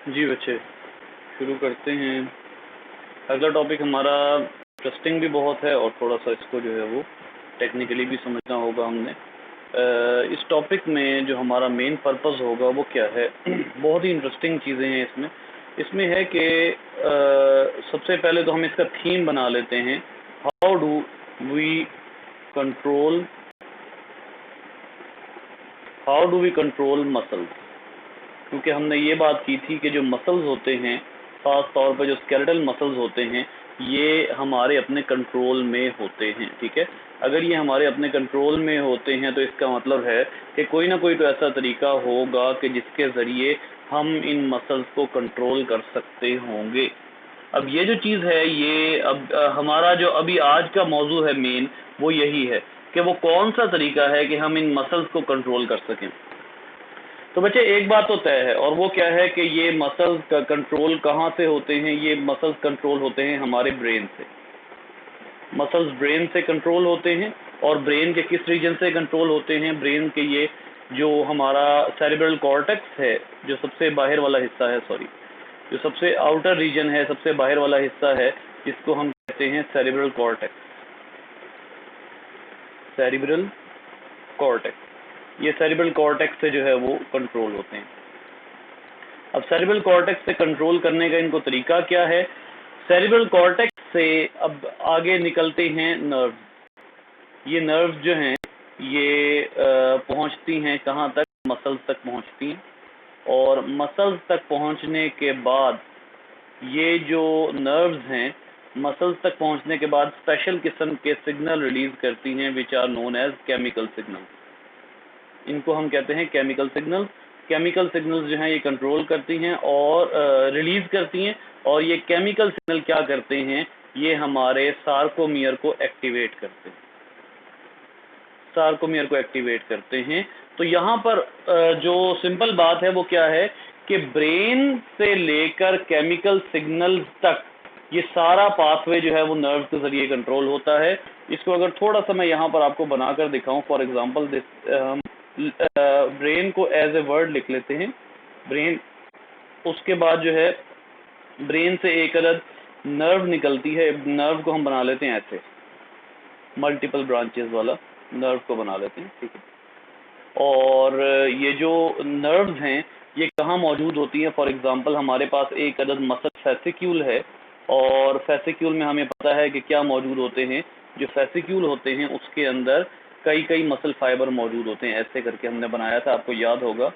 जी बच्चे, शुरू करते हैं। अगला टॉपिक हमारा इंटरेस्टिंग भी बहुत है और थोड़ा सा इसको जो है वो टेक्निकली भी समझना होगा हमने। इस टॉपिक में जो हमारा मेन पर्पस होगा वो क्या है बहुत ही इंटरेस्टिंग चीज़ें हैं इसमें। इसमें है कि सबसे पहले तो हम इसका थीम बना लेते हैं, how do we control muscles. क्योंकि हमने ये बात की थी कि जो मसल्स होते हैं, ख़ास तौर पर जो स्केलेटल मसल्स होते हैं, ये हमारे अपने कंट्रोल में होते हैं। ठीक है, अगर ये हमारे अपने कंट्रोल में होते हैं तो इसका मतलब है कि कोई ना कोई तो ऐसा तरीका होगा कि जिसके ज़रिए हम इन मसल्स को कंट्रोल कर सकते होंगे। अब ये जो चीज़ है ये अब हमारा जो अभी आज का मौजू है मेन, वो यही है कि वो कौन सा तरीका है कि हम इन मसल्स को कंट्रोल कर सकें। तो बच्चे एक बात तो तय है, और वो क्या है कि ये मसल्स का कंट्रोल कहाँ से होते हैं। ये मसल्स कंट्रोल होते हैं हमारे ब्रेन से। मसल्स ब्रेन से कंट्रोल होते हैं, और ब्रेन के किस रीजन से कंट्रोल होते हैं? ब्रेन के ये जो हमारा सेरेब्रल कॉर्टेक्स है, जो सबसे बाहर वाला हिस्सा है, जो सबसे आउटर रीजन है, सबसे बाहर वाला हिस्सा है, इसको हम कहते हैं सेरेब्रल कॉर्टेक्स। सेरेब्रल कॉर्टेक्स, ये सेरेब्रल कॉर्टेक्स से जो है वो कंट्रोल होते हैं। अब सेरेब्रल कॉर्टेक्स से कंट्रोल करने का इनको तरीका क्या है? सेरेब्रल कॉर्टेक्स से अब आगे निकलते हैं नर्व्स। ये नर्व्स जो हैं ये पहुंचती हैं कहाँ तक? मसल्स तक पहुंचती हैं, और मसल्स तक पहुंचने के बाद ये जो नर्व्स हैं, मसल्स तक पहुंचने के बाद स्पेशल किस्म के सिग्नल रिलीज करती हैं, which are known as chemical signal. इनको हम कहते हैं केमिकल सिग्नल। केमिकल सिग्नल्स जो हैं ये कंट्रोल करती हैं और रिलीज करती हैं, और ये केमिकल सिग्नल क्या करते हैं? ये हमारे सार्कोमियर को एक्टिवेट करते हैं। सार्कोमियर को एक्टिवेट करते हैं। तो यहाँ पर जो सिंपल बात है वो क्या है कि ब्रेन से लेकर केमिकल सिग्नल्स तक ये सारा पाथवे जो है वो नर्व के जरिए कंट्रोल होता है। इसको अगर थोड़ा सा मैं यहाँ पर आपको बनाकर दिखाऊं, फॉर एग्जांपल दिस, हम ब्रेन को एज ए वर्ड लिख लेते हैं, ब्रेन। उसके बाद जो है ब्रेन से एक अलग नर्व निकलती है, नर्व को हम बना लेते हैं ऐसे, मल्टीपल ब्रांचेस वाला नर्व को बना लेते हैं। ठीक है, और ये जो नर्व्स हैं ये कहाँ मौजूद होती हैं? फॉर एग्जांपल हमारे पास एक अदद मसल फैसिक्यूल है, और फैसिक्यूल में हमें पता है कि क्या मौजूद होते हैं। जो फैसिक्यूल होते हैं उसके अंदर कई कई मसल फाइबर मौजूद होते हैं। ऐसे करके हमने बनाया था, आपको याद होगा।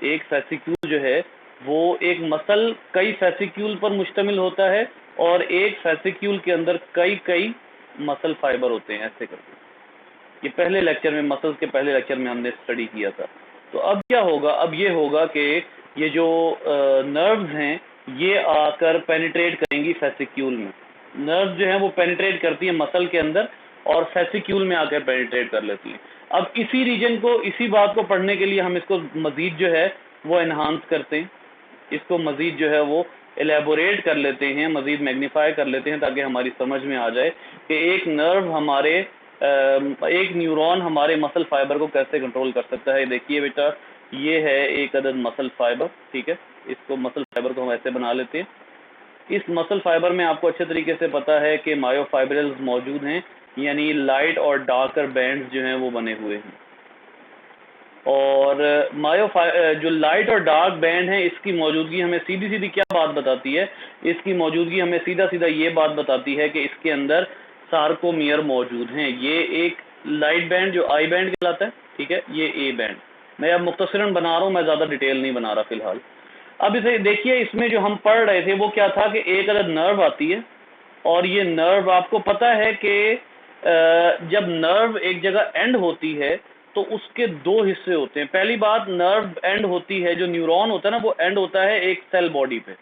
एक फैसिक्यूल जो है वो एक मसल कई फैसिक्यूल पर मुश्तमिल होता है, और एक फैसिक्यूल के अंदर कई कई मसल फाइबर होते हैं। ऐसे करके ये पहले लेक्चर में, मसल्स के पहले लेक्चर में हमने स्टडी किया था। तो अब क्या होगा? अब ये होगा कि ये जो नर्व्स हैं ये आकर पेनिट्रेट करेंगी फैसिक्यूल में। नर्व्स जो हैं वो पेनिट्रेट करती है मसल के अंदर, और फैसिक्यूल में आकर पेनिट्रेट कर लेती हैं। अब इसी रीजन को, इसी बात को पढ़ने के लिए हम इसको मजीद जो है वो एनहांस करते हैं, इसको मजीद जो है वो एलेबोरेट कर लेते हैं, मजीद मैग्नीफाई कर लेते हैं, ताकि हमारी समझ में आ जाए कि एक नर्व हमारे एक न्यूरॉन हमारे मसल फाइबर को कैसे कंट्रोल कर सकता है। देखिए बेटा, ये है एक अदद मसल फाइबर। ठीक है, इसको मसल फाइबर को हम ऐसे बना लेते हैं। इस मसल फाइबर में आपको अच्छे तरीके से पता है कि मायोफाइब्रिल्स मौजूद हैं, यानी लाइट और डार्कर बैंड्स जो हैं वो बने हुए हैं। और जो लाइट और डार्क बैंड है, इसकी मौजूदगी हमें सीधी सीधी क्या बात बताती है? इसकी मौजूदगी हमें सीधा सीधा ये बात बताती है कि इसके अंदर सार्कोमियर मौजूद हैं। ये एक लाइट बैंड जो आई बैंड कहलाता है, ठीक है, ये ए बैंड। मैं अब मुख्तसरन बना रहा हूँ, मैं ज़्यादा डिटेल नहीं बना रहा फिलहाल। अब इसे देखिए, इसमें जो हम पढ़ रहे थे वो क्या था कि एक अलग नर्व आती है, और ये नर्व आपको पता है कि जब नर्व एक जगह एंड होती है तो उसके दो हिस्से होते हैं। पहली बात, नर्व एंड होती है, जो न्यूरॉन होता है ना, वो एंड होता है एक सेल बॉडी पे।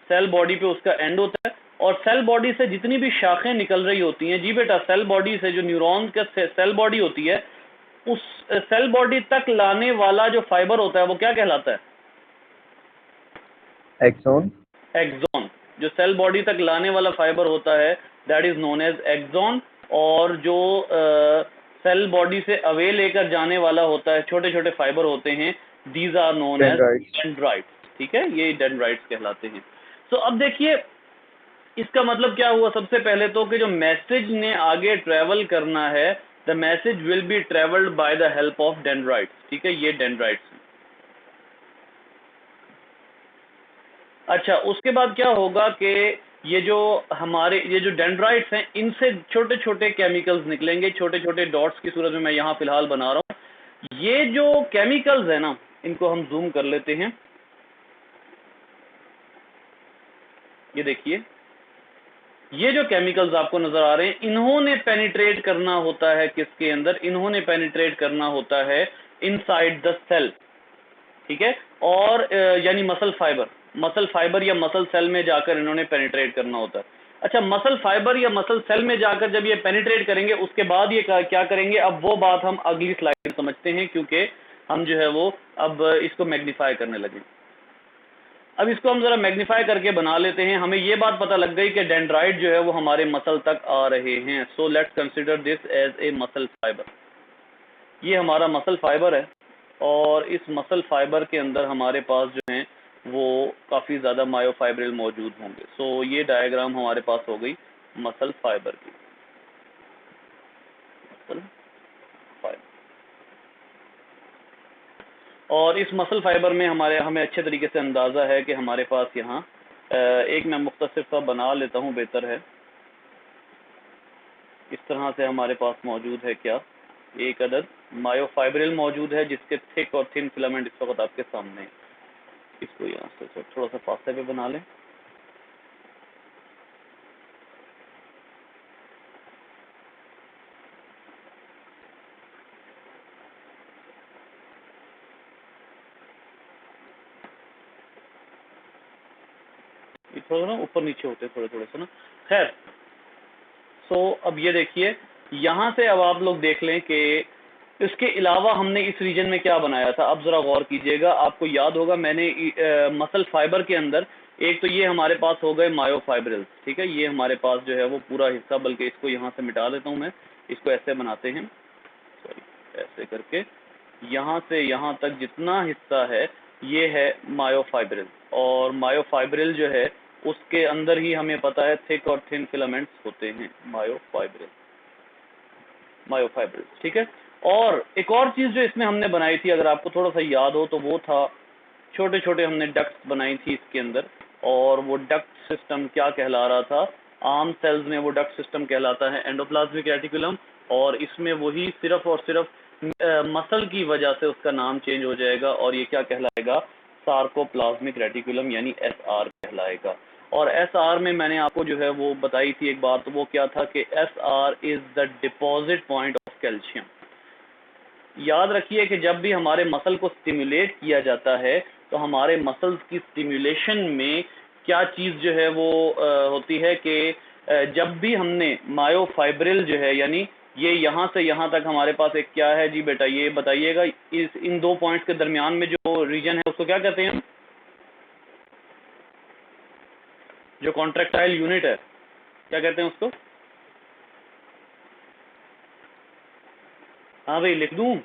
सेल बॉडी पे उसका एंड होता है, और सेल बॉडी से जितनी भी शाखें निकल रही होती हैं, जी बेटा, सेल बॉडी से जो न्यूरॉन का सेल बॉडी होती है, उस सेल बॉडी तक लाने वाला जो फाइबर होता है वो क्या कहलाता है? एक्सॉन। एक्सॉन। जो सेल बॉडी तक लाने वाला फाइबर होता है that is known as axon. और जो सेल बॉडी से अवे लेकर जाने वाला होता है, छोटे छोटे फाइबर होते हैं, these are known as dendrites. Dendrites. ठीक है, ये डेंड्राइट्स कहलाते हैं। तो अब देखिए इसका मतलब क्या हुआ, सबसे पहले तो कि जो मैसेज ने आगे ट्रेवल करना है, the message will be travelled by the help of dendrites. ठीक है, ये डेंड्राइट्स हैं। अच्छा, उसके बाद क्या होगा कि ये जो डेंड्राइट्स हैं, इनसे छोटे छोटे केमिकल्स निकलेंगे, छोटे छोटे डॉट्स की सूरत में मैं यहाँ फिलहाल बना रहा हूँ। ये जो केमिकल्स है ना, इनको हम जूम कर लेते हैं। ये देखिए, ये जो केमिकल्स आपको नजर आ रहे हैं, इन्होंने पेनिट्रेट करना होता है किसके अंदर, इन्होंने पेनिट्रेट करना होता है इनसाइड द सेल। ठीक है, और यानी मसल फाइबर या मसल सेल में जाकर इन्होंने पेनिट्रेट करना होता है। अच्छा, मसल फाइबर या मसल सेल में जाकर जब ये पेनिट्रेट करेंगे, उसके बाद ये क्या करेंगे, अब वो बात हम अगली स्लाइड में समझते हैं, क्योंकि हम जो है वो अब इसको मैग्नीफाई करने लगे। अब इसको हम जरा मैग्नीफाई करके बना लेते हैं। हमें ये बात पता लग गई कि डेंड्राइट जो है वो हमारे मसल तक आ रहे हैं। So let's consider this as a muscle fibre. ये हमारा मसल फाइबर है, और इस मसल फाइबर के अंदर हमारे पास जो है वो काफ़ी ज़्यादा मायोफाइब्रिल मौजूद होंगे। सो ये डायग्राम हमारे पास हो गई मसल फाइबर की। मसल फाइबर, और इस मसल फाइबर में हमें अच्छे तरीके से अंदाज़ा है कि हमारे पास यहाँ एक मैं मुख्तसर सा बना लेता हूँ, बेहतर है। इस तरह से हमारे पास मौजूद है क्या, एक अदद मायोफाइब्रिल मौजूद है, जिसके थिक और थिन फिलामेंट इस वक्त आपके सामने है। इसको यहाँ से थोड़ा सा फासले पे बना लें। ये थोड़ा ना ऊपर नीचे होते थोड़े थोड़े से ना, खैर। सो अब ये देखिए, यहाँ से अब आप लोग देख लें कि इसके अलावा हमने इस रीजन में क्या बनाया था। अब जरा गौर कीजिएगा, आपको याद होगा मैंने मसल फाइबर के अंदर एक तो ये हमारे पास हो गए मायोफाइब्रिल्स। ठीक है, ये हमारे पास जो है वो पूरा हिस्सा, बल्कि इसको यहाँ से मिटा देता हूँ मैं, इसको ऐसे बनाते हैं, सॉरी, ऐसे करके यहाँ से यहाँ तक जितना हिस्सा है ये है मायोफाइब्रिल। और मायोफाइब्रिल जो है उसके अंदर ही हमें पता है थिक और थिन फिलामेंट्स होते हैं मायोफाइब्रिल। ठीक है, और एक और चीज़ जो इसमें हमने बनाई थी, अगर आपको थोड़ा सा याद हो, तो वो था छोटे छोटे हमने डक्ट्स बनाई थी इसके अंदर। और वो डक्ट सिस्टम क्या कहला रहा था, आम सेल्स में वो डक्ट सिस्टम कहलाता है एंडोप्लाज्मिक रेटिकुलम, और इसमें वही सिर्फ और सिर्फ मसल की वजह से उसका नाम चेंज हो जाएगा, और ये क्या कहलाएगा, सार्कोप्लाज्मिक रेटिकुलम यानी SR कहलाएगा। और SR में मैंने आपको जो है वो बताई थी एक बात, तो वो क्या था कि SR is the deposit point of calcium. याद रखिए कि जब भी हमारे मसल को स्टिमुलेट किया जाता है, तो हमारे मसल्स की स्टिमुलेशन में क्या चीज़ जो है वो होती है कि जब भी हमने मायोफाइब्रिल जो है, यानी ये यहाँ से यहाँ तक हमारे पास एक क्या है जी बेटा, ये बताइएगा, इन दो पॉइंट्स के दरमियान में जो रीजन है उसको क्या कहते हैं हम, जो कॉन्ट्रैक्टाइल यूनिट है, क्या कहते हैं उसको? हाँ भाई, लिख दूँ?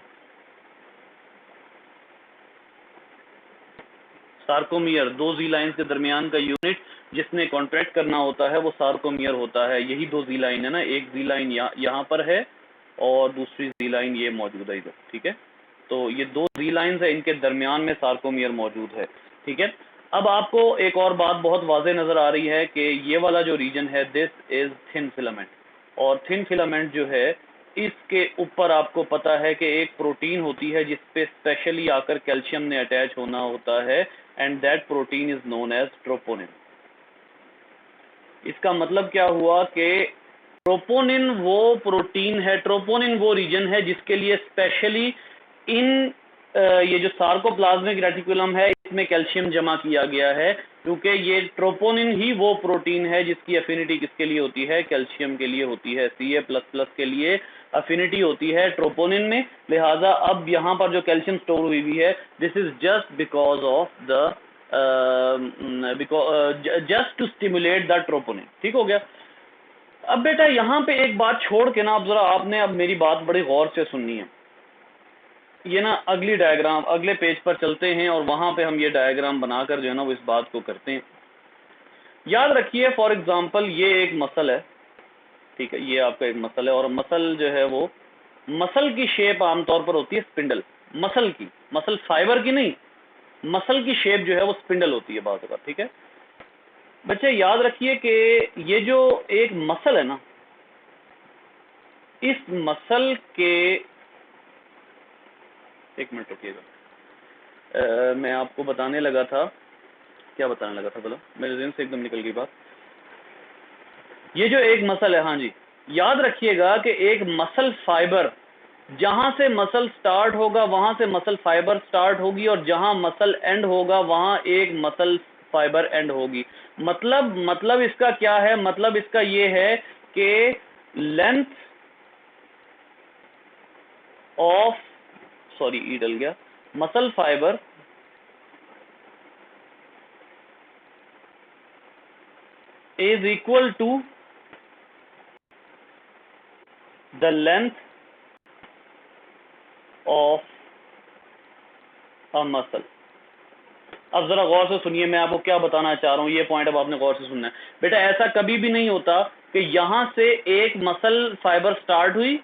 सार्कोमियर, दो जी लाइंस के दरमियान का यूनिट जिसने कॉन्ट्रैक्ट करना होता है वो सार्कोमियर होता है। यही दो जी लाइन है ना, एक जी लाइन यहाँ पर है और दूसरी जी लाइन ये मौजूद है इधर। ठीक है, तो ये दो जी लाइंस है, इनके दरमियान में सार्कोमियर मौजूद है। ठीक है, अब आपको एक और बात बहुत वाज़ेह नज़र आ रही है कि ये वाला जो रीजन है, दिस इज थिन फिलामेंट। और थिन फिलामेंट जो है, इसके ऊपर आपको पता है कि एक प्रोटीन होती है जिसपे स्पेशली आकर कैल्शियम ने अटैच होना होता है, and that protein is known as troponin. इसका मतलब क्या हुआ कि ट्रोपोनिन वो प्रोटीन है, ट्रोपोनिन वो रीजन है जिसके लिए स्पेशली इन ये जो सार्कोप्लाज्मिक रेटिकुलम है इसमें कैल्शियम जमा किया गया है, क्योंकि ये ट्रोपोनिन ही वो प्रोटीन है जिसकी अफिनिटी किसके लिए होती है, कैल्शियम के लिए होती है। Ca++ के लिए अफिनिटी होती है ट्रोपोनिन में। लिहाजा अब यहाँ पर जो कैल्शियम स्टोर हुई हुई है, this is just because of the just to stimulate the troponin. ठीक हो गया। अब बेटा यहाँ पे एक बात छोड़ के ना, अब जरा आपने अब मेरी बात बड़ी गौर से सुननी है। ये ना अगली डायग्राम, अगले पेज पर चलते हैं और वहां पे हम ये डायग्राम बनाकर जो है ना वो इस बात को करते हैं। याद रखिए फॉर एग्जांपल ये एक मसल है, ठीक है, ये आपका एक मसल है, और मसल जो है वो, मसल की शेप आमतौर पर होती है स्पिंडल, मसल की, मसल फाइबर की नहीं, मसल की शेप जो है वो स्पिंडल होती है बात का, ठीक है। बच्चे याद रखिए कि ये जो एक मसल है ना, इस मसल के, एक मिनट रुकिएगा, मैं आपको बताने लगा था, क्या बताने लगा था बोलो, मेरे ज़हन से एकदम निकल गई बात। ये जो एक मसल है, हाँ जी, याद रखिएगा कि एक मसल फाइबर, जहां से मसल स्टार्ट होगा वहां से मसल फाइबर स्टार्ट होगी, और जहां मसल एंड होगा वहां एक मसल फाइबर एंड होगी। मतलब इसका क्या है, मतलब इसका ये है कि लेंथ ऑफ, सॉरी ई डल गया, muscle fibre is equal to the length of a muscle. अब जरा गौर से सुनिए, मैं आपको क्या बताना चाह रहा हूं, ये पॉइंट अब आपने गौर से सुनना है। बेटा ऐसा कभी भी नहीं होता कि यहां से एक मसल फाइबर स्टार्ट हुई,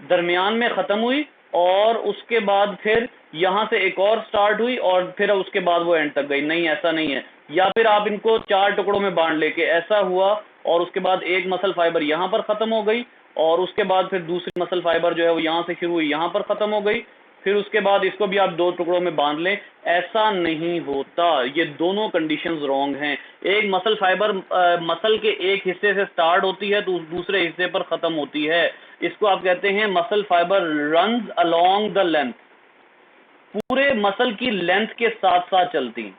दरमियान में खत्म हुई, और उसके बाद फिर यहां से एक और स्टार्ट हुई और फिर उसके बाद वो एंड तक गई। नहीं, ऐसा नहीं है। या फिर आप इनको 4 टुकड़ों में बांट लेके ऐसा हुआ, और उसके बाद एक मसल फाइबर यहां पर खत्म हो गई, और उसके बाद फिर दूसरी मसल फाइबर जो है वो यहां से शुरू हुई, यहां पर खत्म हो गई, फिर उसके बाद इसको भी आप 2 टुकड़ों में बांध लें। ऐसा नहीं होता, ये दोनों कंडीशंस रॉन्ग हैं। एक मसल फाइबर मसल के एक हिस्से से स्टार्ट होती है तो दूसरे हिस्से पर खत्म होती है। इसको आप कहते हैं muscle fibre runs along the length, पूरे मसल की लेंथ के साथ साथ चलती हैं,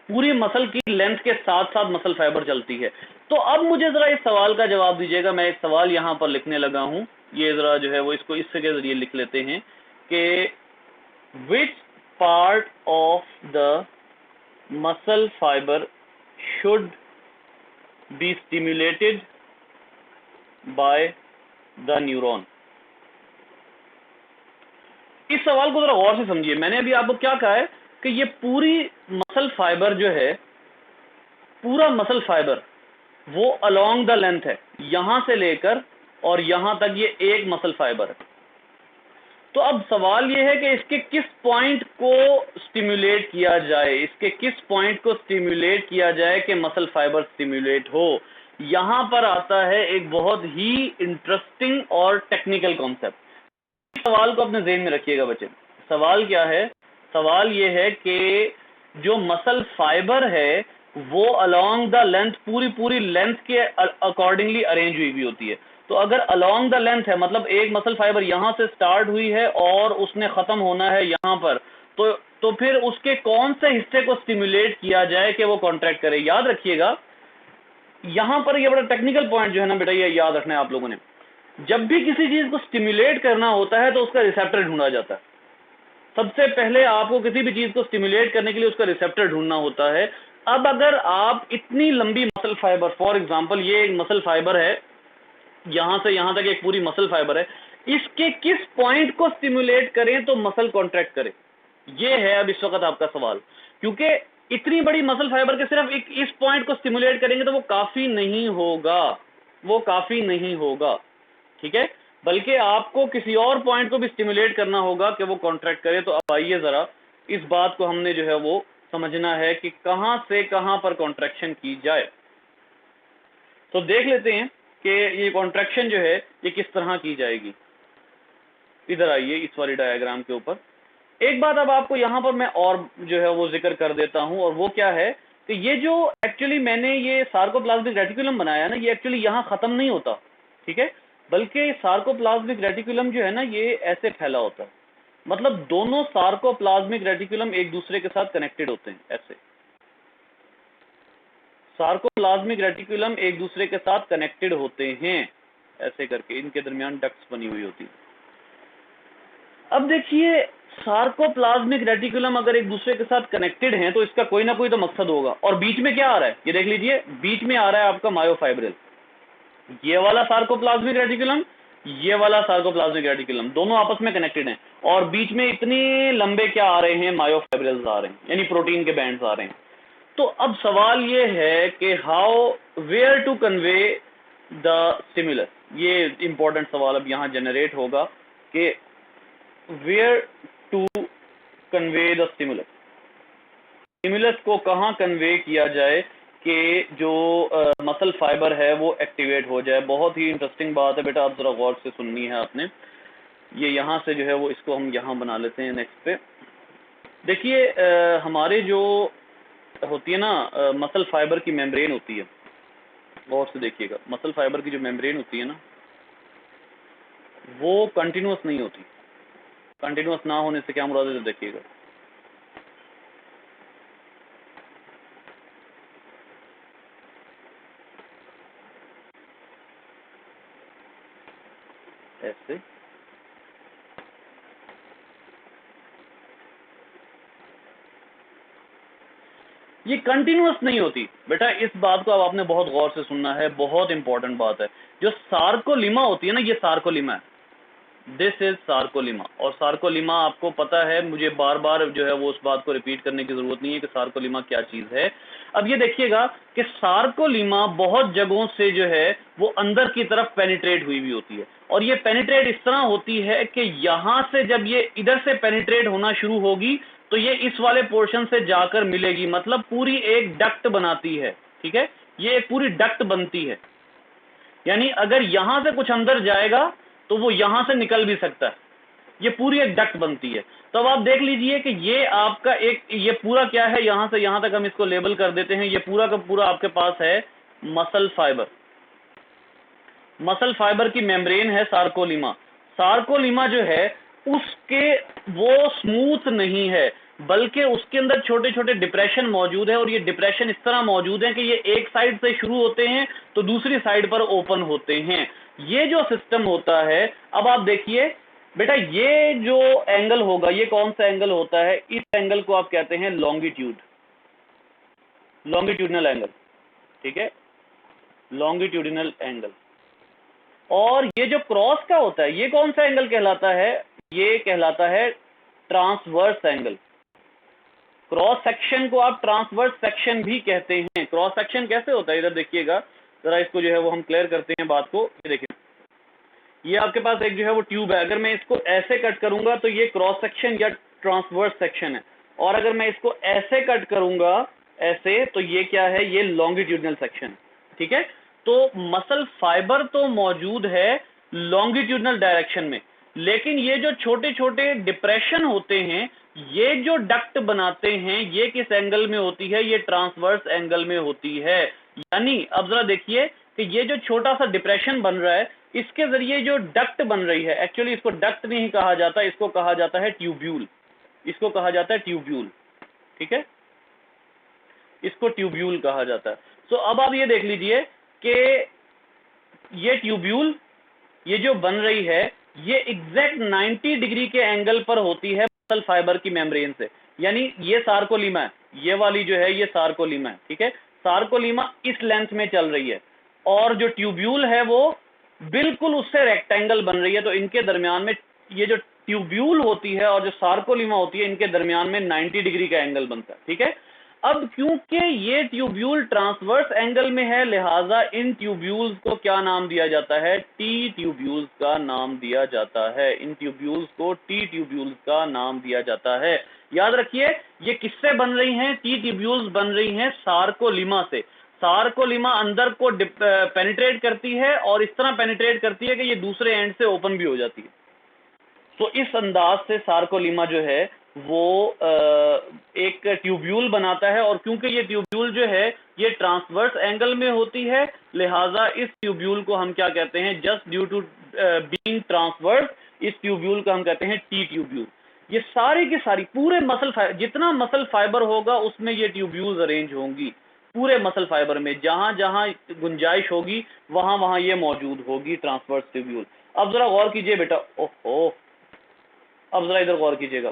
पूरी मसल की लेंथ के साथ साथ मसल फाइबर चलती है। तो अब मुझे जरा इस सवाल का जवाब दीजिएगा, मैं एक सवाल यहां पर लिखने लगा हूं, ये जरा जो है वो इसको इसके जरिए लिख लेते हैं कि which part of the muscle fiber should be stimulated by the neuron। इस सवाल को जरा गौर से समझिए। मैंने अभी आपको क्या कहा है कि ये पूरी मसल फाइबर जो है, पूरा मसल फाइबर वो अलोंग द लेंथ है, यहां से लेकर और यहां तक ये एक मसल फाइबर है। तो अब सवाल ये है कि इसके किस पॉइंट को स्टिमुलेट किया जाए, इसके किस पॉइंट को स्टिमुलेट किया जाए कि मसल फाइबर स्टिमुलेट हो। यहां पर आता है एक बहुत ही इंटरेस्टिंग और टेक्निकल कॉन्सेप्ट। सवाल को अपने ज़हन में रखिएगा बच्चे। सवाल क्या है, सवाल ये है कि जो मसल फाइबर है वो अलोंग द लेंथ, पूरी लेंथ के अकॉर्डिंगली अरेंज हुई होती है। तो अगर अलोंग द लेंथ है, मतलब एक मसल फाइबर यहां से स्टार्ट हुई है और उसने खत्म होना है यहां पर, तो फिर उसके कौन से हिस्से को स्टिमुलेट किया जाए कि वो कॉन्ट्रैक्ट करे। याद रखिएगा यहां पर ये बड़ा टेक्निकल पॉइंट जो है ना बेटा, ये याद रखना है आप लोगों ने। जब भी किसी चीज को स्टिमुलेट करना होता है तो उसका रिसेप्टर ढूंढा जाता है। सबसे पहले आपको किसी भी चीज को स्टिमुलेट करने के लिए उसका रिसेप्टर ढूंढना होता है। अब अगर आप इतनी लंबी मसल फाइबर, फॉर एग्जांपल ये एक मसल फाइबर है, यहां से यहां तक एक पूरी मसल फाइबर है, इसके किस पॉइंट को स्टिमुलेट करें तो मसल कॉन्ट्रैक्ट करे, ये है अब इस वक्त आपका सवाल। क्योंकि इतनी बड़ी मसल फाइबर के सिर्फ इस पॉइंट को स्टिमुलेट करेंगे तो वो काफी नहीं होगा, वो काफी नहीं होगा, ठीक है, बल्कि आपको किसी और पॉइंट को भी स्टिमुलेट करना होगा कि वो कॉन्ट्रैक्ट करे। तो अब आइए जरा इस बात को हमने जो है वो समझना है कि कहां से कहां पर कॉन्ट्रैक्शन की जाए। तो देख लेते हैं कि ये कॉन्ट्रैक्शन जो है ये किस तरह की जाएगी। इधर आइए इस वाली डायग्राम के ऊपर। एक बात अब आपको यहां पर मैं और जो है वो जिक्र कर देता हूं, और वो क्या है कि ये जो एक्चुअली मैंने ये सार्कोप्लाज्मिक रेटिकुलम बनाया ना, ये एक्चुअली यहां खत्म नहीं होता, ठीक है, बल्कि सार्कोप्लाज्मिक रेटिकुलम जो है ना ये ऐसे फैला होता है। मतलब दोनों सार्कोप्लाज्मिक रेटिकुलम एक दूसरे के साथ कनेक्टेड होते हैं, ऐसे सार्कोप्लाज्मिक रेटिकुलम एक दूसरे के साथ कनेक्टेड होते हैं, ऐसे करके इनके दरमियान डक्ट्स बनी हुई होती है। अब देखिए सार्कोप्लाज्मिक रेटिकुलम अगर एक दूसरे के साथ कनेक्टेड हैं तो इसका कोई ना कोई तो मकसद होगा। और बीच में क्या आ रहा है, ये देख लीजिए, बीच में आ रहा है आपका मायोफाइब्रिल। ये वाला सार्कोप्लाज्मिक रेटिकुलम, ये वाला सार्कोप्लाज्मिक रेटिकुलम, दोनों आपस में कनेक्टेड हैं और बीच में इतने लंबे क्या आ रहे हैं, मायोफाइब्रिल्स आ रहे हैं, यानी प्रोटीन के बैंड्स आ रहे हैं। तो अब सवाल ये है कि how, where to convey the stimulus. ये इंपॉर्टेंट सवाल अब यहाँ जनरेट होगा कि where to convey the stimulus, stimulus को कहाँ कन्वे किया जाए कि जो मसल फाइबर है वो एक्टिवेट हो जाए। बहुत ही इंटरेस्टिंग बात है बेटा, आप जरा गौर से सुननी है आपने। ये यहाँ से जो है वो इसको हम यहाँ बना लेते हैं नेक्स्ट पे। देखिए हमारे जो होती है ना मसल फाइबर की मेम्ब्रेन होती है, गौर से देखिएगा, मसल फाइबर की जो मेम्ब्रेन होती है ना वो कंटिन्यूस नहीं होती। कंटिन्यूस ना होने से क्या मुराद है, देखिएगा ऐसे, ये कंटिन्यूस नहीं होती बेटा। इस बात को अब आपने बहुत गौर से सुनना है, बहुत इंपॉर्टेंट बात है। जो सार्कोलिमा होती है ना, ये सार्कोलिमा है, दिस इज सार्कोलिमा। और सार्कोलिमा आपको पता है, मुझे बार बार जो है वो उस बात को रिपीट करने की जरूरत नहीं है कि सार्कोलिमा क्या चीज है। अब ये देखिएगा कि सार्कोलिमा बहुत जगहों से जो है वो अंदर की तरफ पेनिट्रेट हुई होती है। और ये पेनिट्रेट इस तरह होती है कि यहां से जब ये इधर से पेनिट्रेट होना शुरू होगी तो ये इस वाले पोर्शन से जाकर मिलेगी, मतलब पूरी एक डक्ट बनाती है। ठीक है, ये एक पूरी डक्ट बनती है, यानी अगर यहां से कुछ अंदर जाएगा तो वो यहां से निकल भी सकता है। ये पूरी एक डक्ट बनती है। तो अब आप देख लीजिए कि ये आपका एक, ये पूरा क्या है, यहां से यहां तक हम इसको लेबल कर देते हैं। ये पूरा का पूरा आपके पास है मसल फाइबर। मसल फाइबर की मेम्ब्रेन है सार्कोलिमा। सार्कोलिमा जो है उसके, वो स्मूथ नहीं है, बल्कि उसके अंदर छोटे छोटे डिप्रेशन मौजूद है। और ये डिप्रेशन इस तरह मौजूद है कि ये एक साइड से शुरू होते हैं तो दूसरी साइड पर ओपन होते हैं। ये जो सिस्टम होता है, अब आप देखिए बेटा, ये जो एंगल होगा, ये कौन सा एंगल होता है, इस एंगल को आप कहते हैं लॉन्गिट्यूड, लॉन्गिट्यूडनल एंगल। ठीक है, लॉन्गिट्यूडिनल एंगल। और ये जो क्रॉस का होता है, ये कौन सा एंगल कहलाता है, ये कहलाता है ट्रांसवर्स एंगल। क्रॉस सेक्शन को आप ट्रांसवर्स सेक्शन भी कहते हैं। क्रॉस सेक्शन कैसे होता है, इधर देखिएगा जरा, इसको जो है वो हम क्लियर करते हैं बात को। ये देखिए, ये आपके पास एक जो है वो ट्यूब है, अगर मैं इसको ऐसे कट करूंगा तो ये क्रॉस सेक्शन या ट्रांसवर्स सेक्शन है। और अगर मैं इसको ऐसे कट करूंगा ऐसे, तो ये क्या है, ये लॉन्गिट्यूडनल सेक्शन। ठीक है, तो मसल फाइबर तो मौजूद है लॉन्गिट्यूडनल डायरेक्शन में, लेकिन ये जो छोटे छोटे डिप्रेशन होते हैं, ये जो डक्ट बनाते हैं, ये किस एंगल में होती है, ये ट्रांसवर्स एंगल में होती है। यानी अब जरा देखिए कि ये जो छोटा सा डिप्रेशन बन रहा है, इसके जरिए जो डक्ट बन रही है, एक्चुअली इसको डक्ट नहीं कहा जाता, इसको कहा जाता है ट्यूब्यूल। इसको कहा जाता है ट्यूब्यूल। ठीक है, इसको ट्यूब्यूल कहा जाता है। तो अब आप ये देख लीजिए कि ये ट्यूब्यूल, ये जो बन रही है, ये एग्जैक्ट 90 डिग्री के एंगल पर होती है मसल फाइबर की मेम्ब्रेन से। यानी ये सार्कोलिमा है, ये वाली जो है ये सार्कोलिमा है। ठीक है, सार्कोलिमा इस लेंथ में चल रही है और जो ट्यूब्यूल है वो बिल्कुल उससे रेक्टेंगल बन रही है। तो इनके दरमियान में, ये जो ट्यूब्यूल होती है और जो सार्कोलिमा होती है, इनके दरमियान में 90 डिग्री का एंगल बनता है। ठीक है, अब क्योंकि ये ट्यूब्यूल ट्रांसवर्स एंगल में है, लिहाजा इन ट्यूब्यूल्स को क्या नाम दिया जाता है, टी ट्यूब्यूल्स का नाम दिया जाता है। इन ट्यूब्यूल्स को टी ट्यूब्यूल्स का नाम दिया जाता है। याद रखिए, ये किससे बन रही हैं, टी ट्यूब्यूल्स बन रही हैं सार्कोलिमा से। सार्कोलिमा अंदर को पेनिट्रेट करती है और इस तरह पेनिट्रेट करती है कि ये दूसरे एंड से ओपन भी हो जाती है। तो इस अंदाज से सार्कोलिमा जो है वो एक ट्यूब्यूल बनाता है। और क्योंकि ये ट्यूब्यूल जो है ये ट्रांसवर्स एंगल में होती है, लिहाजा इस ट्यूब्यूल को हम क्या कहते हैं, just due to being transverse, इस ट्यूब्यूल का हम कहते हैं टी ट्यूब्यूल। ये सारी की सारी पूरे मसल फाइबर, जितना मसल फाइबर होगा उसमें ये ट्यूब्यूल्स अरेंज होंगी पूरे मसल फाइबर में। जहां जहां गुंजाइश होगी वहां वहां ये मौजूद होगी ट्रांसवर्स ट्यूब्यूल। अब जरा गौर कीजिए बेटा, ओहो, अब जरा इधर गौर कीजिएगा,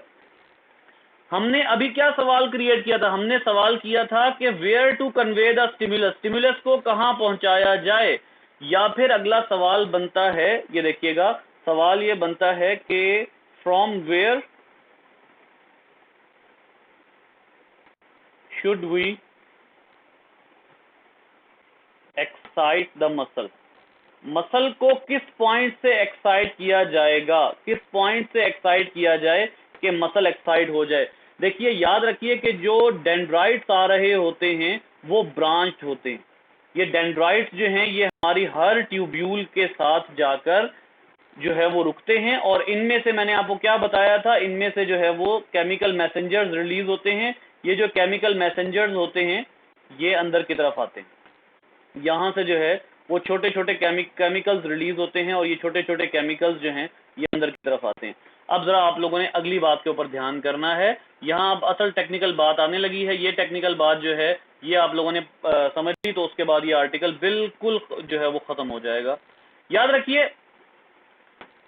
हमने अभी क्या सवाल क्रिएट किया था, हमने सवाल किया था कि where to convey the stimulus, stimulus को कहां पहुंचाया जाए, या फिर अगला सवाल बनता है, ये देखिएगा सवाल ये बनता है कि from where should we excite the muscle, muscle को किस पॉइंट से एक्साइट किया जाएगा, किस पॉइंट से एक्साइट किया जाए कि मसल एक्साइट हो जाए। देखिए याद रखिए कि जो डेंड्राइट्स आ रहे होते हैं वो ब्रांच होते हैं। ये डेंड्राइट्स जो हैं ये हमारी हर ट्यूब्यूल के साथ जाकर जो है वो रुकते हैं, और इनमें से मैंने आपको क्या बताया था, इनमें से जो है वो केमिकल मैसेंजर्स रिलीज होते हैं। ये जो केमिकल मैसेंजर्स होते हैं ये अंदर की तरफ आते हैं, यहाँ से जो है वो छोटे छोटे केमिकल्स रिलीज होते हैं, और ये छोटे छोटे केमिकल्स जो हैं ये अंदर की तरफ आते हैं। अब जरा आप लोगों ने अगली बात के ऊपर ध्यान करना है, यहाँ अब असल टेक्निकल बात आने लगी है। ये टेक्निकल बात जो है ये आप लोगों ने समझ ली, तो उसके बाद ये आर्टिकल बिल्कुल जो है वो खत्म हो जाएगा। याद रखिए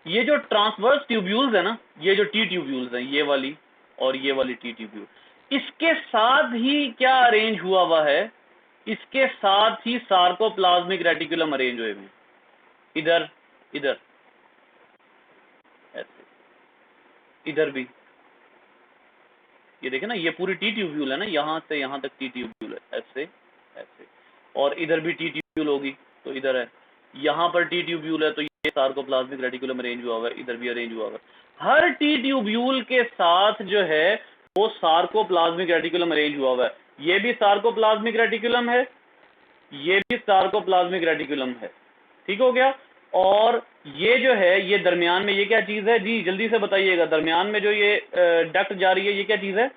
ये जो ट्रांसवर्स ट्यूब्यूल्स है ना, ये जो टी ट्यूब्यूल्स हैं, ये वाली और ये वाली टी ट्यूब्यूल, इसके साथ ही क्या अरेंज हुआ है, इसके साथ ही सार्कोप्लाज्मिक रेटिकुलम अरेंज हुए हैं, इधर इधर ऐसे, इधर भी ये देखें ना, ये पूरी टी ट्यूब्यूल है ना, यहाँ से यहाँ तक टी ट्यूब्यूल है, ऐसे ऐसे, और इधर भी टी ट्यूब्यूल होगी तो इधर है, यहाँ पर टी ट्यूब्यूल है तो ये सार्कोप्लाज्मिक रेटिकुलम अरेंज हुआ हुआ है, इधर भी अरेंज हुआ हुआ है। हर टी ट्यूब्यूल के साथ जो है वो सार्कोप्लाज्मिक रेटिकुलम अरेंज हुआ हुआ है। ये भी सार्कोप्लाज्मिक रेटिकुलम है, ये भी सार्कोप्लाज्मिक रेटिकुलम है, ठीक हो गया। और ये जो है ये दरमियान में ये क्या चीज है जी, जल्दी से बताइएगा, दरमियान में जो ये डक्ट जा रही है ये क्या चीज है,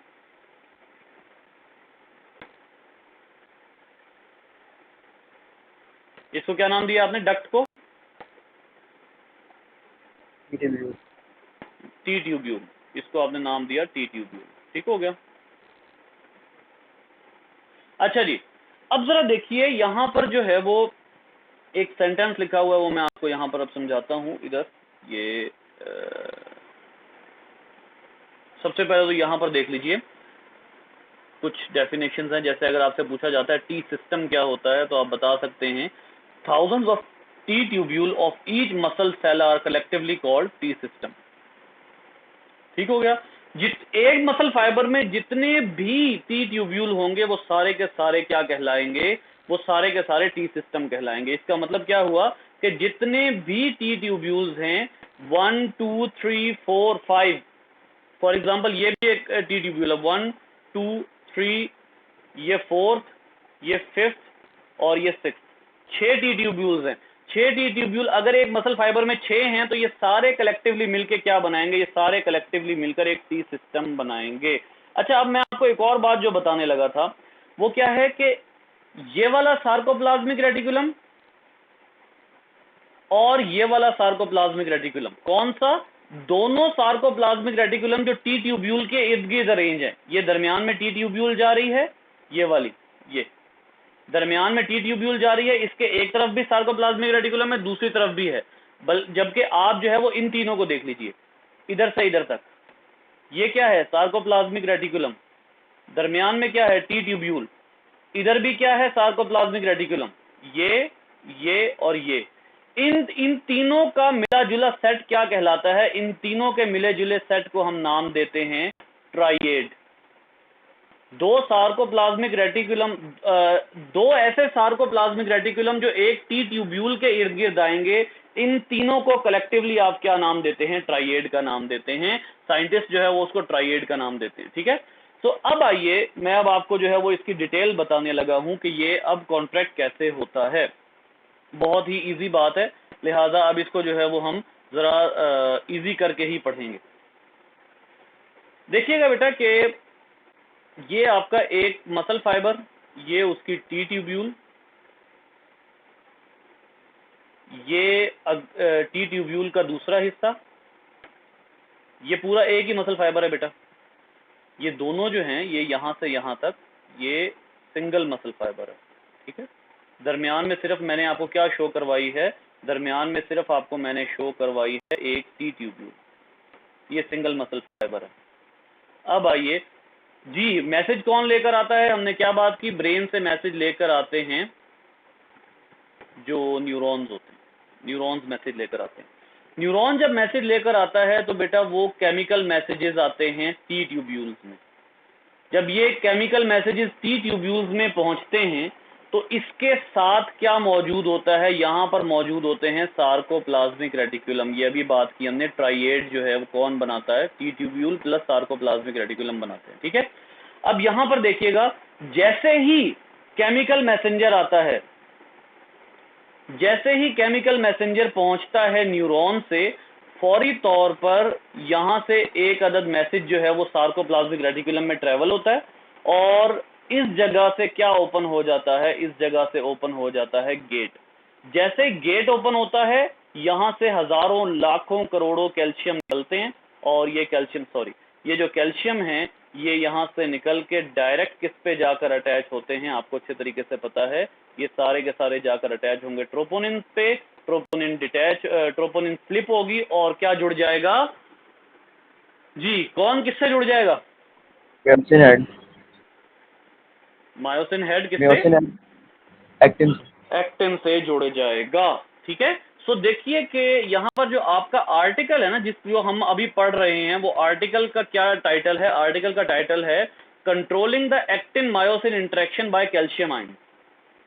इसको क्या नाम दिया आपने डक्ट को, टी ट्यूब्यूल, इसको आपने नाम दिया टी ट्यूब्यूल, ठीक हो गया। अच्छा जी, अब जरा देखिए यहाँ पर जो है वो एक सेंटेंस लिखा हुआ है, वो मैं आपको यहाँ पर अब समझाता हूँ। इधर ये सबसे पहले तो यहाँ पर देख लीजिए कुछ डेफिनेशंस हैं। जैसे अगर आपसे पूछा जाता है टी सिस्टम क्या होता है, तो आप बता सकते हैं thousands of T tubule of each muscle cell are collectively called T system, ठीक हो गया। एक मसल फाइबर में जितने भी टी ट्यूब्यूल होंगे वो सारे के सारे क्या कहलाएंगे, वो सारे के सारे टी सिस्टम कहलाएंगे। इसका मतलब क्या हुआ कि जितने भी टी ट्यूब्यूल्स हैं 1 2 3 4 5, फॉर एग्जांपल ये भी एक टी ट्यूब्यूल है, 1 2 3, ये 4th, ये 5th और ये 6th, 6 टी ट्यूब्यूल्स हैं। 6 टी ट्यूब्यूल अगर एक मसल फाइबर में 6 हैं तो ये सारे कलेक्टिवली मिलके क्या बनाएंगे, ये सारे कलेक्टिवली मिलकर एक टी सिस्टम बनाएंगे। अच्छा, अब मैं आपको एक और बात जो बताने लगा था वो क्या है कि ये वाला सार्कोप्लाज्मिक रेटिकुलम और ये वाला सार्कोप्लाज्मिक रेटिकुलम, कौन सा, दोनों सार्कोप्लाज्मिक रेटिकुलम जो टी ट्यूब्यूल के इर्द गिर्द अरेंज है। ये दरमियान में टी ट्यूब्यूल जा रही है, ये वाली, ये दरमियान में टी ट्यूब्यूल जा रही है, इसके एक तरफ भी सार्कोप्लाज्मिक रेटिकुलम है, दूसरी तरफ भी है। जबकि आप जो है वो इन तीनों को देख लीजिए, इधर से इधर तक, ये क्या है, सार्कोप्लाज्मिक रेटिकुलम, दरमियान में क्या है, टी ट्यूब्यूल, इधर भी क्या है, सार्कोप्लाज्मिक रेटिकुलम, ये और ये। इन तीनों का मिला जुला सेट क्या कहलाता है, इन तीनों के मिले जुले सेट को हम नाम देते हैं ट्राइएड। दो सार्कोप्लाज्मिक रेटिकुलम, दो ऐसे सार्कोप्लाज्मिक रेटिकुलम जो एक टी ट्यूब्यूल के इर्द गिर्द आएंगे, इन तीनों को कलेक्टिवली आप क्या नाम देते हैं, ट्राइएड का नाम देते हैं। साइंटिस्ट जो है वो उसको ट्राइएड का नाम देते हैं, ठीक है। तो अब आइए मैं अब आपको जो है वो इसकी डिटेल बताने लगा हूं कि ये अब कॉन्ट्रैक्ट कैसे होता है। बहुत ही इजी बात है, लिहाजा अब इसको जो है वो हम जरा इजी करके ही पढ़ेंगे। देखिएगा बेटा कि ये आपका एक मसल फाइबर, ये उसकी टी ट्यूब्यूल, ये टी ट्यूब्यूल का दूसरा हिस्सा, ये पूरा एक ही मसल फाइबर है बेटा। ये दोनों जो हैं ये यहां से यहां तक ये सिंगल मसल फाइबर है, ठीक है। दरमियान में सिर्फ मैंने आपको क्या शो करवाई है, दरमियान में सिर्फ आपको मैंने शो करवाई है एक टी ट्यूब्यूल, ये सिंगल मसल फाइबर है। अब आइए जी, मैसेज कौन लेकर आता है? हमने क्या बात की, ब्रेन से मैसेज लेकर आते हैं जो न्यूरॉन्स होते हैं, न्यूरॉन्स मैसेज लेकर आते हैं। न्यूरॉन जब मैसेज लेकर आता है तो बेटा वो केमिकल मैसेजेस आते हैं टी ट्यूब्यूल्स में। जब ये केमिकल मैसेजेस टी ट्यूब्यूल्स में पहुंचते हैं तो इसके साथ क्या मौजूद होता है? यहाँ पर मौजूद होते हैं सार्कोप्लाज्मिक रेटिकुलम। ये अभी बात की हमने, ट्राइएड जो है वो कौन बनाता है? T tubule plus sarcoplasmic reticulum बनाते हैं, ठीक है। अब यहाँ पर देखिएगा, जैसे ही केमिकल मैसेंजर आता है, जैसे ही केमिकल मैसेंजर पहुंचता है न्यूरॉन से, फौरी तौर पर यहां से एक अदद मैसेज जो है वो सार्कोप्लाज्मिक रेटिकुलम में ट्रेवल होता है और इस जगह से क्या ओपन हो जाता है? इस जगह से ओपन हो जाता है गेट। जैसे गेट ओपन होता है, यहां से हजारों लाखों करोड़ों कैल्शियम निकलते हैं और ये कैल्शियम, सॉरी, ये जो कैल्शियम है ये यहाँ से निकल के डायरेक्ट किस पे जाकर अटैच होते हैं? आपको अच्छे तरीके से पता है, ये सारे के सारे जाकर अटैच होंगे ट्रोपोनिन पे। ट्रोपोनिन डिटैच, ट्रोपोनिन स्लिप होगी और क्या जुड़ जाएगा जी? कौन किससे जुड़ जाएगा? Myosin head. मायोसिन हेड किससे? Myosin head actin. एक्टिन से जुड़ जाएगा, ठीक है। सो देखिए कि यहाँ पर जो आपका आर्टिकल है ना, जो हम अभी पढ़ रहे हैं, वो आर्टिकल का क्या टाइटल है? आर्टिकल का टाइटल है controlling the actin myosin interaction by calcium ion,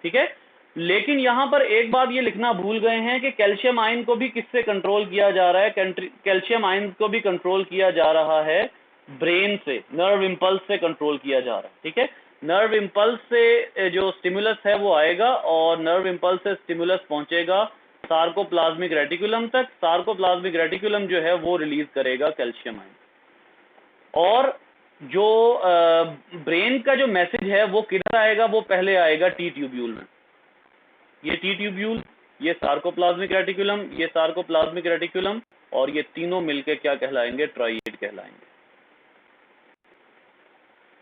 ठीक है। लेकिन यहाँ पर एक बात ये लिखना भूल गए हैं कि कैल्शियम आयन को भी किससे कंट्रोल किया जा रहा है? कैल्शियम आयन को भी कंट्रोल किया जा रहा है ब्रेन से, नर्व इंपल्स से कंट्रोल किया जा रहा है, ठीक है। नर्व इंपल्स से जो स्टिमुलस है वो आएगा और नर्व इंपल्स से स्टिमुलस पहुंचेगा सार्कोप्लाज्मिक रेटिकुलम तक। सार्कोप्लाज्मिक रेटिकुलम जो है वो रिलीज करेगा कैल्शियम आयन और जो ब्रेन का जो मैसेज है वो किधर आएगा? वो पहले आएगा टी ट्यूब्यूल में। ये टी ट्यूब्यूल, ये सार्कोप्लाज्मिक रेटिकुलम, ये सार्कोप्लाज्मिक रेटिकुलम और ये तीनों मिलके क्या कहलाएंगे? ट्राइएड कहलाएंगे।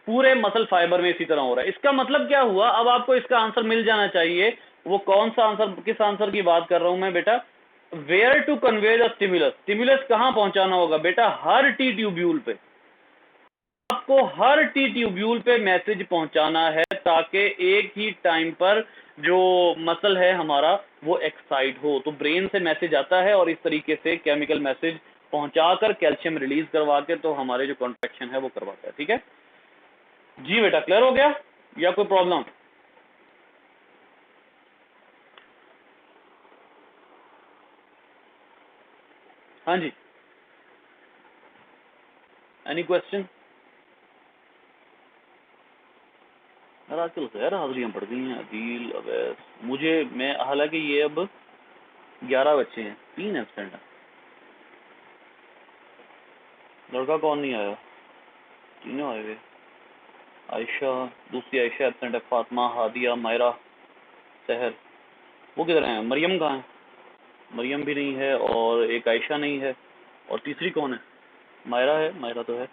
पूरे मसल फाइबर में इसी तरह हो रहा है। इसका मतलब क्या हुआ? अब आपको इसका आंसर मिल जाना चाहिए। वो कौन सा आंसर, किस आंसर की बात कर रहा हूं मैं बेटा? Where to convey the stimulus. Stimulus कहां पहुंचाना होगा बेटा? हर टी ट्यूब्यूल पे। आपको हर टी ट्यूब्यूल पे मैसेज पहुंचाना है ताकि एक ही टाइम पर जो मसल है हमारा वो एक्साइट हो। तो ब्रेन से मैसेज आता है और इस तरीके से केमिकल मैसेज पहुंचाकर कैल्शियम रिलीज करवा के तो हमारे जो कॉन्ट्रैक्शन है वो करवाता है, ठीक है जी बेटा। क्लियर हो गया या कोई प्रॉब्लम? हाँ जी, एनी क्वेश्चन? यार आजकल खैर हाजिरियां पड़ गई हैं, अदील, अवैस, मैं हालांकि ये अब 11 बच्चे हैं, 3 एब्सेंट हैं। लड़का कौन नहीं आया? तीनों आए हुए। आयशा, दूसरी आयशा एब्सेंट है, फातिमा, हादिया, मायरा, सहर। वो किधर हैं? मरियम कहाँ है? मरियम भी नहीं है और एक आयशा नहीं है और तीसरी कौन है? मायरा है, मायरा तो है।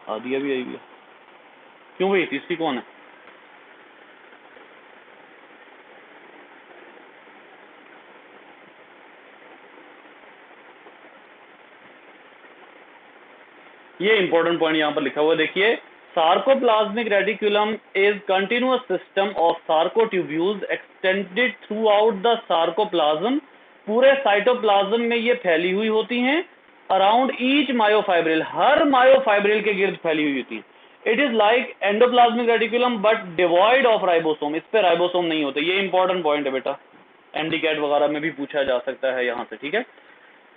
हादिया भी आई हुई है। क्यों भाई, तीसरी कौन है? ये इंपॉर्टेंट पॉइंट यहाँ पर लिखा हुआ है, देखिए। Sarcoplasmic reticulum is continuous system of sarcotubules extended throughout the sarcoplasm. पूरे साइटोप्लाज्म में ये फैली हुई होती हैं। अराउंड ईच मायोफाइब्रिल, हर मायोफाइब्रिल के गिर्द फैली हुई होती है। It is like endoplasmic reticulum but devoid of ribosome. इस पे राइबोसोम नहीं होते। ये इंपॉर्टेंट पॉइंट है बेटा, एमडीकैट वगैरह में भी पूछा जा सकता है यहाँ से, ठीक है।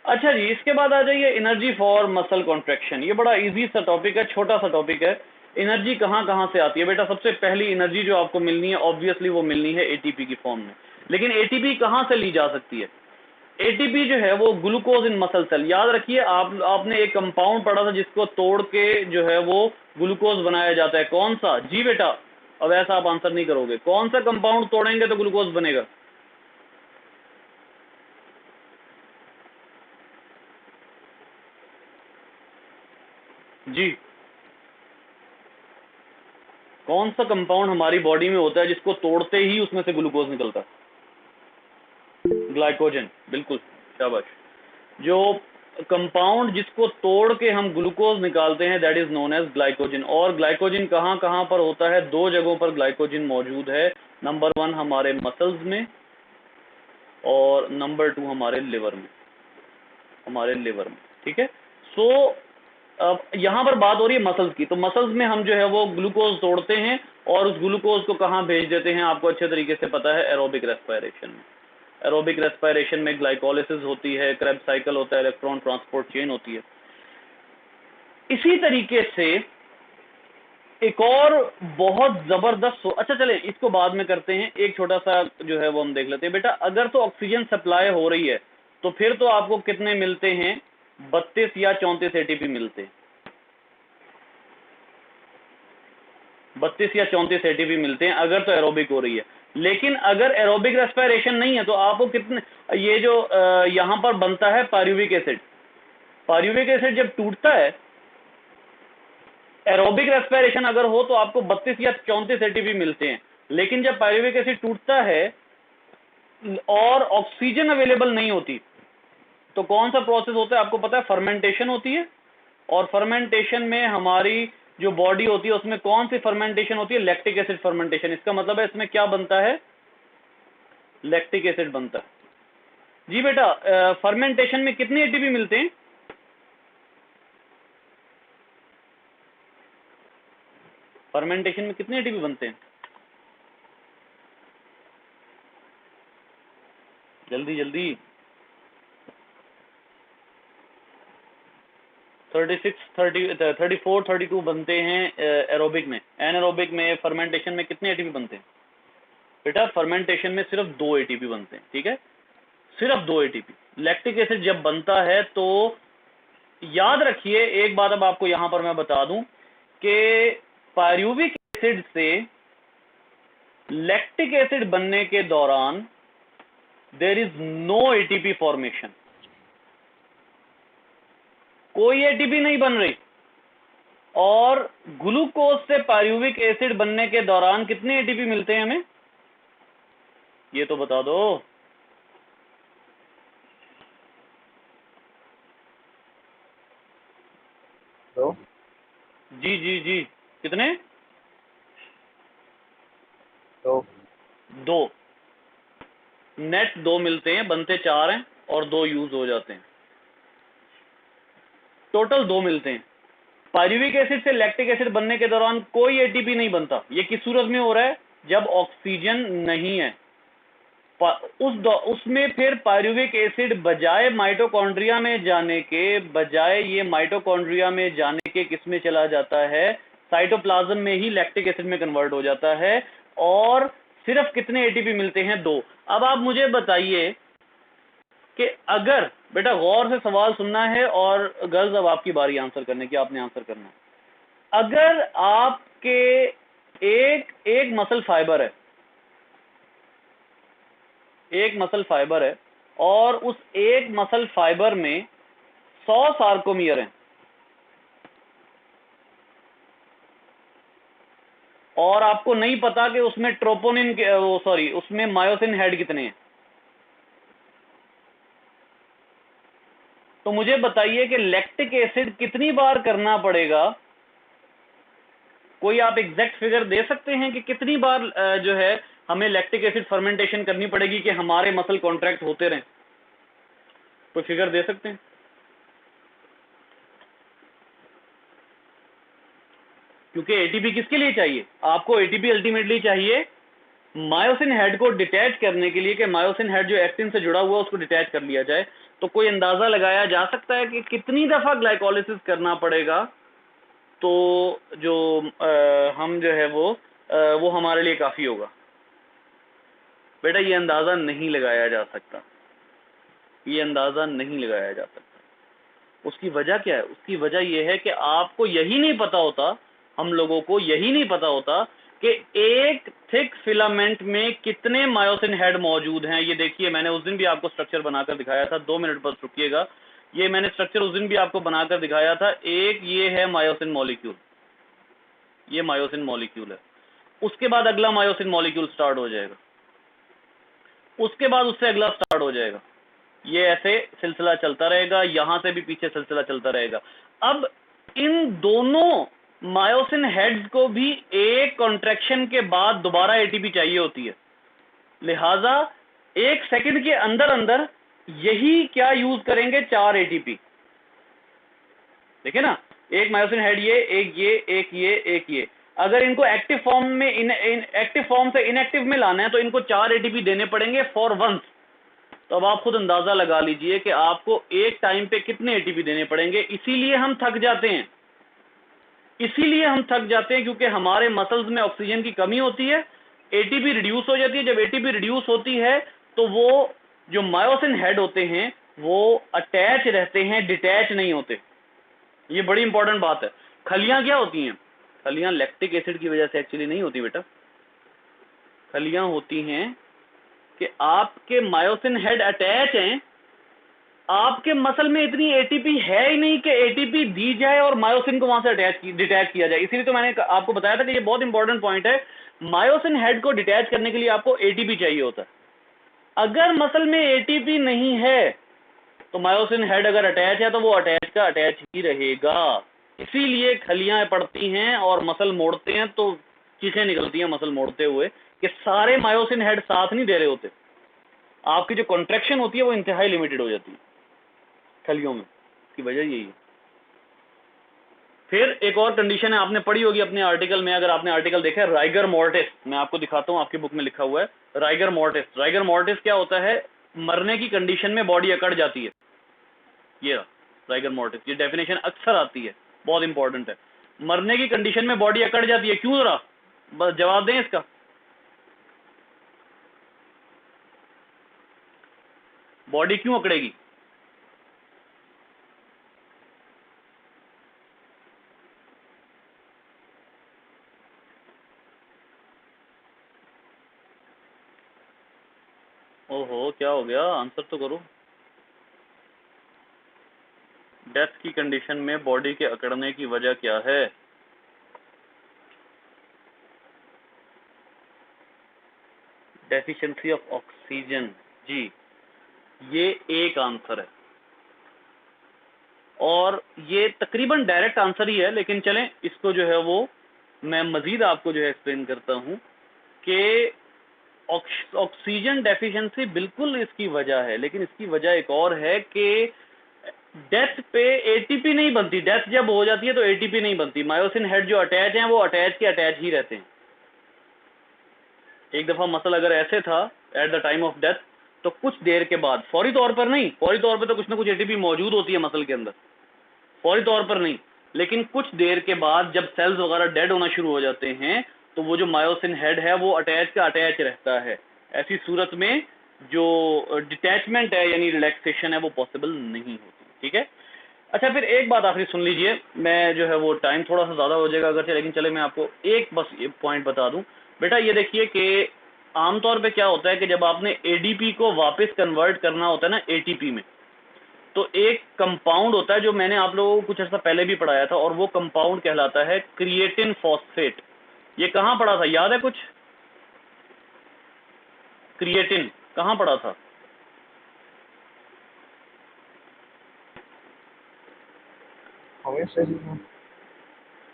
अच्छा जी, इसके बाद आ जाइए एनर्जी फॉर मसल कॉन्ट्रैक्शन। ये बड़ा इजी सा टॉपिक है, छोटा सा टॉपिक है। एनर्जी कहाँ कहाँ से आती है बेटा? सबसे पहली एनर्जी जो आपको मिलनी है ऑब्वियसली वो मिलनी है एटीपी की फॉर्म में। लेकिन एटीपी कहाँ से ली जा सकती है? एटीपी जो है वो ग्लूकोज इन मसल सेल। याद रखिए, आपने एक कंपाउंड पढ़ा था जिसको तोड़ के जो है वो ग्लूकोज बनाया जाता है। कौन सा? जी बेटा, अब ऐसा आप आंसर नहीं करोगे। कौन सा कंपाउंड तोड़ेंगे तो ग्लूकोज बनेगा? जी, कौन सा कंपाउंड हमारी बॉडी में होता है जिसको तोड़ते ही उसमें से ग्लूकोज निकलता है? ग्लाइकोजन, बिल्कुल, शाबाश। जो कंपाउंड जिसको तोड़ के हम ग्लूकोज निकालते हैं that is known as glycogen. और ग्लाइकोजन कहाँ कहाँ पर होता है? दो जगहों पर ग्लाइकोजन मौजूद है। नंबर 1 हमारे मसल्स में और नंबर 2 हमारे लिवर में, ठीक है। सो अब यहाँ पर बात हो रही है मसल्स की। तो मसल्स में हम जो है वो ग्लूकोज तोड़ते हैं और उस ग्लूकोज को कहाँ भेज देते हैं? आपको अच्छे तरीके से पता है, एरोबिक रेस्पिरेशन में। एरोबिक रेस्पिरेशन में ग्लाइकोलिसिस होती है, क्रेब्स साइकिल होता है, इलेक्ट्रॉन ट्रांसपोर्ट चेन होती है। इसी तरीके से एक और बहुत जबरदस्त अच्छा चले इसको बाद में करते हैं, एक छोटा सा जो है वो हम देख लेते हैं। बेटा अगर तो ऑक्सीजन सप्लाई हो रही है तो फिर तो आपको कितने मिलते हैं? 32 या 34 एटीपी मिलते हैं। 32 या 34 एटीपी मिलते हैं अगर तो एरोबिक हो रही है। लेकिन अगर एरोबिक रेस्पिरेशन नहीं है तो आपको कितने, ये जो यहां पर बनता है पायरुविक एसिड, पायरुविक एसिड जब टूटता है, एरोबिक रेस्पिरेशन अगर हो तो आपको 32 या 34 एटीपी मिलते हैं। लेकिन जब पायरुविक एसिड टूटता है और ऑक्सीजन अवेलेबल नहीं होती तो कौन सा प्रोसेस होता है? आपको पता है, फर्मेंटेशन होती है। और फर्मेंटेशन में हमारी जो बॉडी होती है उसमें कौन सी फर्मेंटेशन होती है? Lactic acid fermentation. इसका मतलब है इसमें क्या बनता है? लैक्टिक एसिड बनता है। जी बेटा, फर्मेंटेशन में कितने एटीपी मिलते हैं? फर्मेंटेशन में कितने एटीपी बनते हैं? जल्दी जल्दी। 36, 30, 34, 32 बनते हैं एरोबिक में। एनारोबिक में फर्मेंटेशन में कितने एटीपी बनते हैं? बेटा फर्मेंटेशन में सिर्फ 2 एटीपी बनते हैं, ठीक है, सिर्फ 2 एटीपी। लैक्टिक एसिड जब बनता है तो याद रखिए एक बात, अब आपको यहां पर मैं बता दूं कि पायरुविक एसिड से लैक्टिक एसिड बनने के दौरान there is no ATP formation, कोई एटीपी नहीं बन रही। और ग्लूकोज से पायरुविक एसिड बनने के दौरान कितने एटीपी मिलते हैं हमें? ये तो बता दो। दो। जी जी जी, कितने? दो। नेट 2 मिलते हैं, बनते 4 हैं और 2 यूज हो जाते हैं, टोटल 2 मिलते हैं। पायरुविक एसिड से लैक्टिक एसिड बनने के दौरान कोई एटीपी नहीं बनता। ये किस सूरत में हो रहा है? जब ऑक्सीजन नहीं है। उसमें फिर पायरुविक एसिड बजाय माइटोकॉन्ड्रिया में जाने के, बजाय ये माइटोकॉन्ड्रिया में जाने के किस में चला जाता है? साइटोप्लाज्म में ही लैक्टिक एसिड में कन्वर्ट हो जाता है। और सिर्फ कितने एटीपी मिलते हैं? 2। अब आप मुझे बताइए कि अगर, बेटा गौर से सवाल सुनना है और गर्ल्स अब आपकी बारी आंसर करने की, आपने आंसर करना है। अगर आपके एक मसल फाइबर है, एक मसल फाइबर है और उस एक मसल फाइबर में 100 सार्कोमियर हैं और आपको नहीं पता कि उसमें ट्रोपोनिन के उसमें मायोसिन हेड कितने हैं, तो मुझे बताइए कि लैक्टिक एसिड कितनी बार करना पड़ेगा? कोई आप एग्जैक्ट फिगर दे सकते हैं कि कितनी बार जो है हमें लैक्टिक एसिड फर्मेंटेशन करनी पड़ेगी कि हमारे मसल कॉन्ट्रैक्ट होते रहें? कोई फिगर दे सकते हैं? क्योंकि एटीपी किसके लिए चाहिए? आपको एटीपी अल्टीमेटली चाहिए मायोसिन हेड को डिटैच करने के लिए, कि मायोसिन हेड जो एक्टिन से जुड़ा हुआ उसको डिटैच कर लिया जाए। तो कोई अंदाजा लगाया जा सकता है कि कितनी दफा ग्लाइकोलिसिस करना पड़ेगा तो जो हम जो है वो हमारे लिए काफी होगा? बेटा ये अंदाजा नहीं लगाया जा सकता, ये अंदाजा नहीं लगाया जा सकता। उसकी वजह क्या है? उसकी वजह यह है कि आपको यही नहीं पता होता, हम लोगों को यही नहीं पता होता कि एक थिक फिलामेंट में कितने मायोसिन हेड मौजूद हैं। ये देखिए, मैंने उस दिन भी आपको स्ट्रक्चर बनाकर दिखाया था, 2 मिनट बस रुकिएगा। ये मैंने स्ट्रक्चर उस दिन भी आपको बनाकर दिखाया था। एक ये है मायोसिन मॉलिक्यूल, ये मायोसिन मॉलिक्यूल है। उसके बाद अगला मायोसिन मॉलिक्यूल स्टार्ट हो जाएगा, उसके बाद उससे अगला स्टार्ट हो जाएगा। ये ऐसे सिलसिला चलता रहेगा, यहां से भी पीछे सिलसिला चलता रहेगा। अब इन दोनों मायोसिन हेड्स को भी एक कॉन्ट्रैक्शन के बाद दोबारा एटीपी चाहिए होती है, लिहाजा 1 सेकंड के अंदर अंदर यही क्या यूज करेंगे, 4 एटीपी। देखिए ना, एक मायोसिन हेड ये, एक ये, एक ये, एक ये। अगर इनको एक्टिव फॉर्म में एक्टिव फॉर्म से इनएक्टिव में लाना है तो इनको 4 एटीपी देने पड़ेंगे फॉर वंस। तो अब आप खुद अंदाजा लगा लीजिए कि आपको एक टाइम पे कितने एटीपी देने पड़ेंगे। इसीलिए हम थक जाते हैं, क्योंकि हमारे मसल्स में ऑक्सीजन की कमी होती है, एटीपी रिड्यूस हो जाती है। जब एटीपी रिड्यूस होती है तो वो जो मायोसिन हेड होते हैं वो अटैच रहते हैं, डिटैच नहीं होते। ये बड़ी इंपॉर्टेंट बात है। खलियां क्या होती हैं? खलियां लैक्टिक एसिड की वजह से एक्चुअली नहीं होती बेटा। खलियां होती हैं कि आपके मायोसिन हेड अटैच हैं, आपके मसल में इतनी एटीपी है ही नहीं कि एटीपी दी जाए और मायोसिन को वहां से डिटैच किया जाए। इसीलिए तो मैंने आपको बताया था कि ये बहुत इंपॉर्टेंट पॉइंट है। मायोसिन हेड को डिटैच करने के लिए आपको एटीपी चाहिए होता है। अगर मसल में एटीपी नहीं है तो मायोसिन हेड अगर अटैच है तो वो अटैच का अटैच ही रहेगा। इसीलिए खलियां पड़ती हैं और मसल मोड़ते हैं तो चीखें निकलती हैं मसल मोड़ते हुए कि सारे मायोसिन हेड साथ नहीं दे रहे होते। आपकी जो कॉन्ट्रैक्शन होती है वो इंतहाई लिमिटेड हो जाती है खलियों में। इसकी वजह यही है। फिर एक और कंडीशन है, आपने पढ़ी होगी अपने आर्टिकल में, अगर आपने आर्टिकल देखा है, राइगर मॉर्टिस। मैं आपको दिखाता हूं, आपकी बुक में लिखा हुआ है राइगर मॉर्टिस। राइगर मॉर्टिस क्या होता है? मरने की कंडीशन में बॉडी अकड़ जाती है। ये राइगर मॉर्टिस, ये डेफिनेशन अक्सर आती है, बहुत इंपॉर्टेंट है। मरने की कंडीशन में बॉडी अकड़ जाती है, क्यों? जरा बस जवाब दें इसका। बॉडी क्यों अकड़ेगी? ओहो, क्या हो गया? आंसर तो करो। डेथ की कंडीशन में बॉडी के अकड़ने की वजह क्या है? Deficiency of oxygen. जी, ये एक आंसर है और ये तकरीबन डायरेक्ट आंसर ही है, लेकिन चलें इसको जो है वो मैं मजीद आपको जो है एक्सप्लेन करता हूं कि ऑक्सीजन डेफिशिएंसी बिल्कुल इसकी वजह है, लेकिन इसकी वजह एक और है कि डेथ पे एटीपी नहीं बनती। डेथ जब हो जाती है तो एटीपी नहीं बनती। मायोसिन हेड जो अटैच हैं वो अटैच के अटैच ही रहते हैं। एक दफा मसल अगर ऐसे था at the time of death तो कुछ देर के बाद, फौरी तौर पर नहीं, फौरी तौर पर तो कुछ ना कुछ एटीपी मौजूद होती है मसल के अंदर, फौरी तौर पर नहीं, लेकिन कुछ देर के बाद जब सेल्स वगैरह डेड होना शुरू हो जाते हैं तो वो जो मायोसिन हेड है वो अटैच का अटैच रहता है। ऐसी सूरत में जो डिटैचमेंट है यानी रिलैक्सेशन है वो पॉसिबल नहीं होती। ठीक है। अच्छा, फिर एक बात आखिरी सुन लीजिए, मैं जो है वो टाइम थोड़ा सा ज़्यादा हो जाएगा अगर, लेकिन चले मैं आपको एक बस ये पॉइंट बता दूं। बेटा ये देखिए कि आमतौर पे क्या होता है कि जब आपने एडीपी को वापस कन्वर्ट करना होता है ना एटीपी में, तो एक कंपाउंड होता है जो मैंने आप लोगों को कुछ अर्सा पहले भी पढ़ाया था, और वो कंपाउंड कहलाता है क्रिएटिन फॉस्फेट। ये कहाँ पढ़ा था, याद है कुछ? क्रिएटिन कहाँ पढ़ा था? homeostasis में।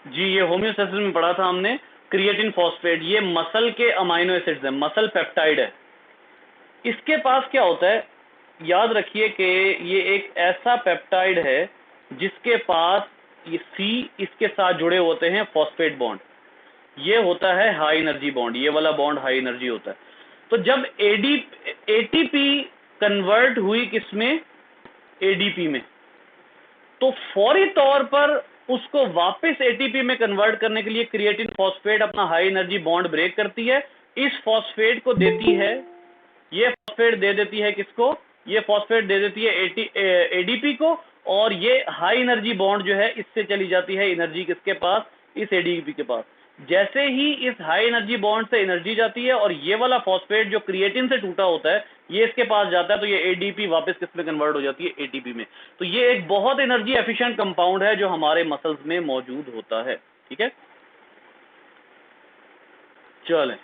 जी, ये होम्योस्टेसिस में पढ़ा था हमने क्रिएटिन फॉस्फेट। ये मसल के अमाइनो एसिड्स है, मसल पेप्टाइड है। इसके पास क्या होता है, याद रखिए कि ये एक ऐसा पेप्टाइड है जिसके पास ये सी इसके साथ जुड़े होते हैं फॉस्फेट बॉन्ड। ये होता है हाई एनर्जी बॉन्ड, ये वाला बॉन्ड हाई एनर्जी होता है। तो जब एटीपी कन्वर्ट हुई किसमें, एडीपी में, तो फौरी तौर पर उसको वापस एटीपी में कन्वर्ट करने के लिए क्रिएटिन फॉस्फेट अपना हाई एनर्जी बॉन्ड ब्रेक करती है। इस फॉस्फेट को देती है, ये फॉस्फेट दे देती है किसको, ये फॉस्फेट दे देती है एडीपी को, और ये हाई एनर्जी बॉन्ड जो है इससे चली जाती है एनर्जी किसके पास, इस एडीपी के पास। जैसे ही इस हाई एनर्जी बॉन्ड से एनर्जी जाती है और ये वाला फॉस्फेट जो क्रिएटिन से टूटा होता है ये इसके पास जाता है, तो ये एडीपी वापस किस में कन्वर्ट हो जाती है, एटीपी में। तो ये एक बहुत एनर्जी एफिशिएंट कंपाउंड है जो हमारे मसल्स में मौजूद होता है। ठीक है, चलें।